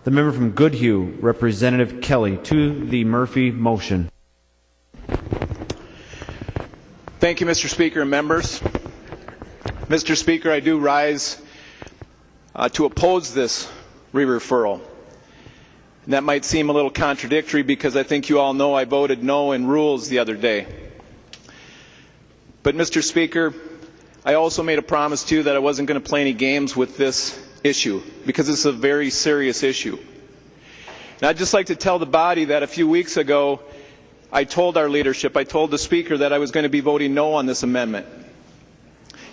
The member from Goodhue, Representative Kelly, to the Murphy motion. Thank you, Mr. Speaker and members. Mr. Speaker, I do rise to oppose this re-referral. And that might seem a little contradictory because I think you all know I voted no in rules the other day. But Mr. Speaker, I also made a promise to you that I wasn't going to play any games with this issue because this is a very serious issue. And I'd just like to tell the body that a few weeks ago I told our leadership, I told the Speaker that I was going to be voting no on this amendment.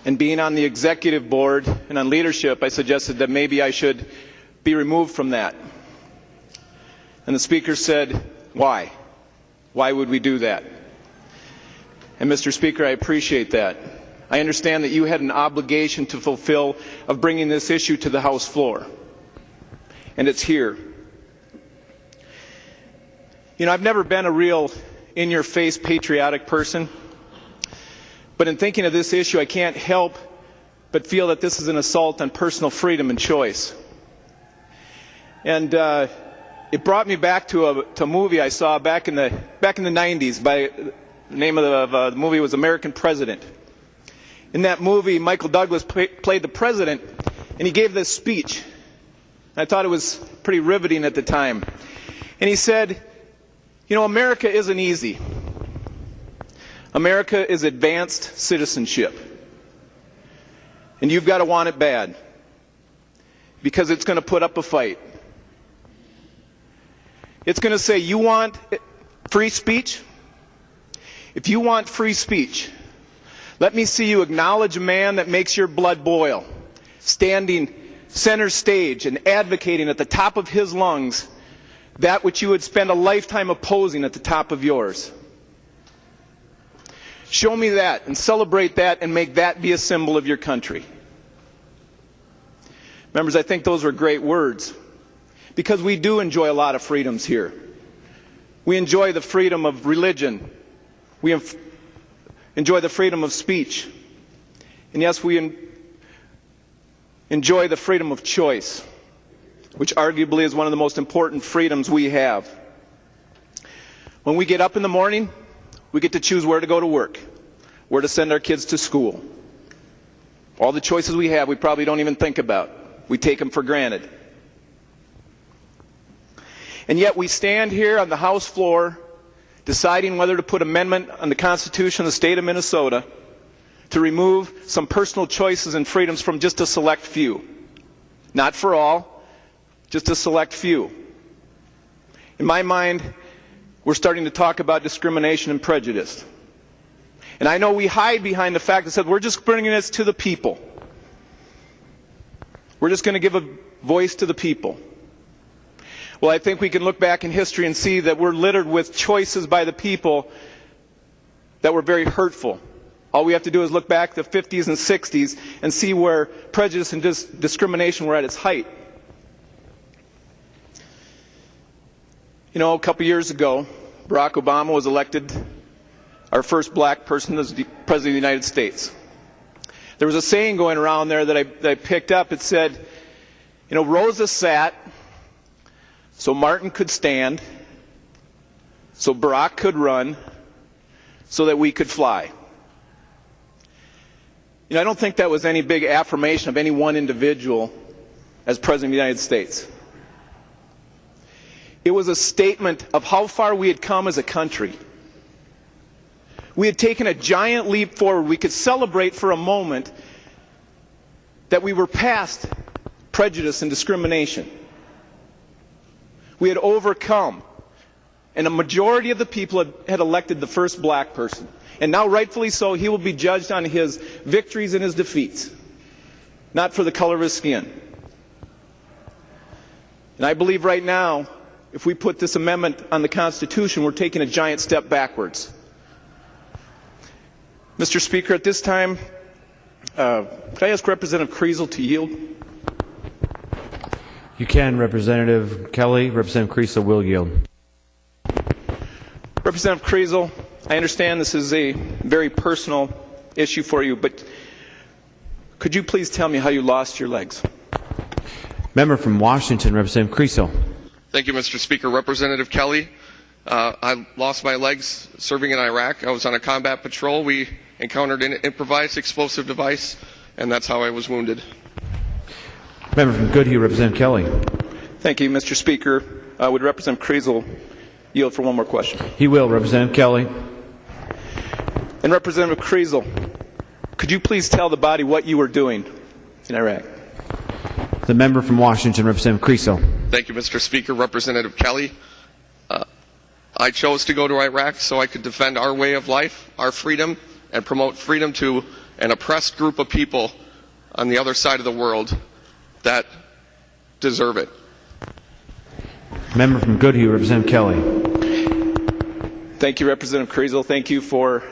And being on the executive board and on leadership, I suggested that maybe I should be removed from that. And the Speaker said, why? Why would we do that? And Mr. Speaker, I appreciate that. I understand that you had an obligation to fulfill of bringing this issue to the House floor. And it's here. You know, I've never been a real in-your-face patriotic person. But in thinking of this issue, I can't help but feel that this is an assault on personal freedom and choice. And it brought me back to a movie I saw back in the 90s. By the name of the movie was American President. In that movie, Michael Douglas played the president, and he gave this speech. I thought it was pretty riveting at the time. And he said, you know, America isn't easy. America is advanced citizenship. And you've got to want it bad, because it's going to put up a fight. It's going to say, you want free speech? If you want free speech, let me see you acknowledge a man that makes your blood boil, standing center stage and advocating at the top of his lungs that which you would spend a lifetime opposing at the top of yours. Show me that and celebrate that and make that be a symbol of your country. Members, I think those were great words, because we do enjoy a lot of freedoms here. We enjoy the freedom of religion. We enjoy the freedom of speech. And yes, we enjoy the freedom of choice, which arguably is one of the most important freedoms we have. When we get up in the morning, we get to choose where to go to work, where to send our kids to school. All the choices we have, we probably don't even think about. We take them for granted. And yet we stand here on the House floor deciding whether to put amendment on the Constitution of the state of Minnesota to remove some personal choices and freedoms from just a select few. Not for all, just a select few. In my mind, we're starting to talk about discrimination and prejudice. And I know we hide behind the fact that said we're just bringing this to the people. We're just going to give a voice to the people. Well, I think we can look back in history and see that we're littered with choices by the people that were very hurtful. All we have to do is look back to the 50s and 60s and see where prejudice and discrimination were at its height. You know, a couple years ago, Barack Obama was elected our first black person as the President of the United States. There was a saying going around there that I picked up. It said, you know, Rosa sat so Martin could stand, so Barack could run, so that we could fly. You know, I don't think that was any big affirmation of any one individual as President of the United States. It was a statement of how far we had come as a country. We had taken a giant leap forward. We could celebrate for a moment that we were past prejudice and discrimination. We had overcome, and a majority of the people had elected the first black person. And now, rightfully so, he will be judged on his victories and his defeats, not for the color of his skin. And I believe right now, if we put this amendment on the Constitution, we're taking a giant step backwards. Mr. Speaker, at this time, could I ask Representative Kriesel to yield? You can, Representative Kelly. Representative Kriesel will yield. Representative Kriesel, I understand this is a very personal issue for you, but could you please tell me how you lost your legs? Member from Washington, Representative Creasel. Thank you, Mr. Speaker. Representative Kelly, I lost my legs serving in Iraq. I was on a combat patrol. We encountered an improvised explosive device, and that's how I was wounded. Member from Goodhue, Representative Kelly. Thank you, Mr. Speaker. Would Representative Creasel yield for one more question? He will, Representative Kelly. And Representative Creasel, could you please tell the body what you were doing in Iraq? The member from Washington, Representative Creasel. Thank you, Mr. Speaker. Representative Kelly, I chose to go to Iraq so I could defend our way of life, our freedom, and promote freedom to an oppressed group of people on the other side of the world that deserve it. Member from Goodhue, Representative Kelly. Thank you, Representative Creasel. Thank you for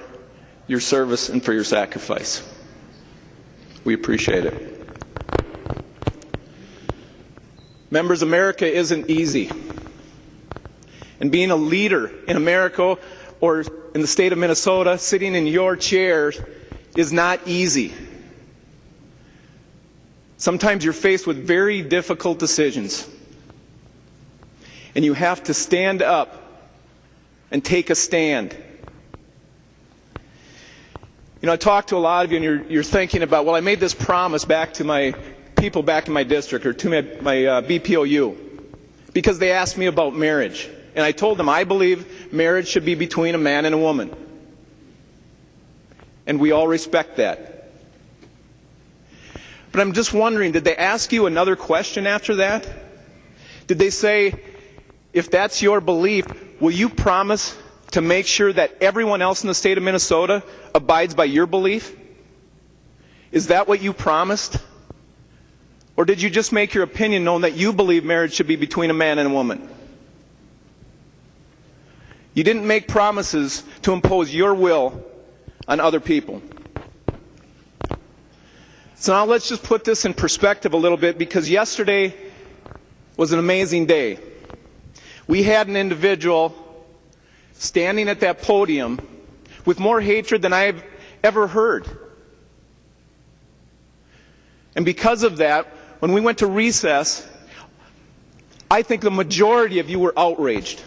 your service and for your sacrifice. We appreciate it. Members, America isn't easy. And being a leader in America or in the state of Minnesota, sitting in your chair, is not easy. Sometimes you're faced with very difficult decisions. And you have to stand up and take a stand. You know, I talked to a lot of you, and you're thinking about, well, I made this promise back to my people back in my district, or to my BPOU, because they asked me about marriage. And I told them I believe marriage should be between a man and a woman. And we all respect that. But I'm just wondering, did they ask you another question after that? Did they say, if that's your belief, will you promise to make sure that everyone else in the state of Minnesota abides by your belief? Is that what you promised? Or did you just make your opinion known that you believe marriage should be between a man and a woman? You didn't make promises to impose your will on other people. So now let's just put this in perspective a little bit, because yesterday was an amazing day. We had an individual standing at that podium with more hatred than I've ever heard. And because of that, when we went to recess, I think the majority of you were outraged.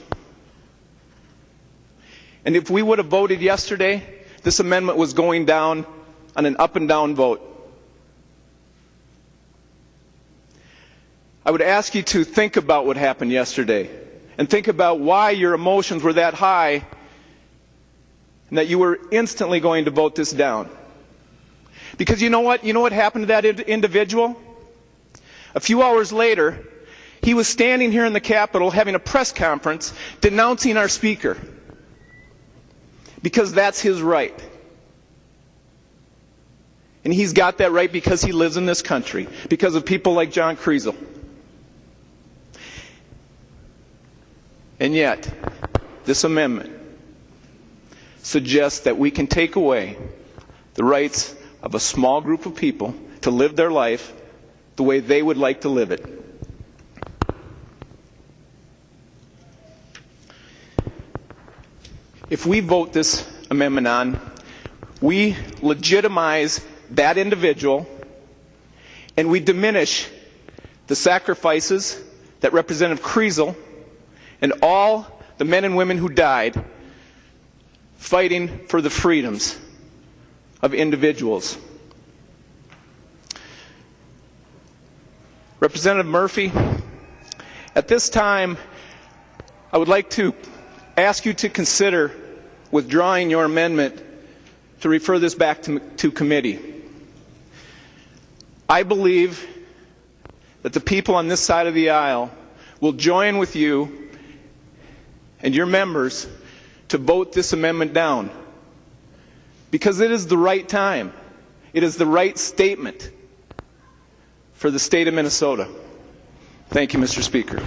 And if we would have voted yesterday, this amendment was going down on an up and down vote. I would ask you to think about what happened yesterday, and think about why your emotions were that high and that you were instantly going to vote this down. Because you know what? You know what happened to that individual? A few hours later, he was standing here in the Capitol having a press conference denouncing our Speaker. Because that's his right. And he's got that right because he lives in this country, because of people like John Creasel. And yet, this amendment suggests that we can take away the rights of a small group of people to live their life the way they would like to live it. If we vote this amendment on, we legitimize that individual, and we diminish the sacrifices that Representative Creasel and all the men and women who died fighting for the freedoms of individuals. Representative Murphy, at this time, I would like to ask you to consider withdrawing your amendment to refer this back to committee. I believe that the people on this side of the aisle will join with you and your members to vote this amendment down, because it is the right time. It is the right statement for the state of Minnesota. Thank you, Mr. Speaker.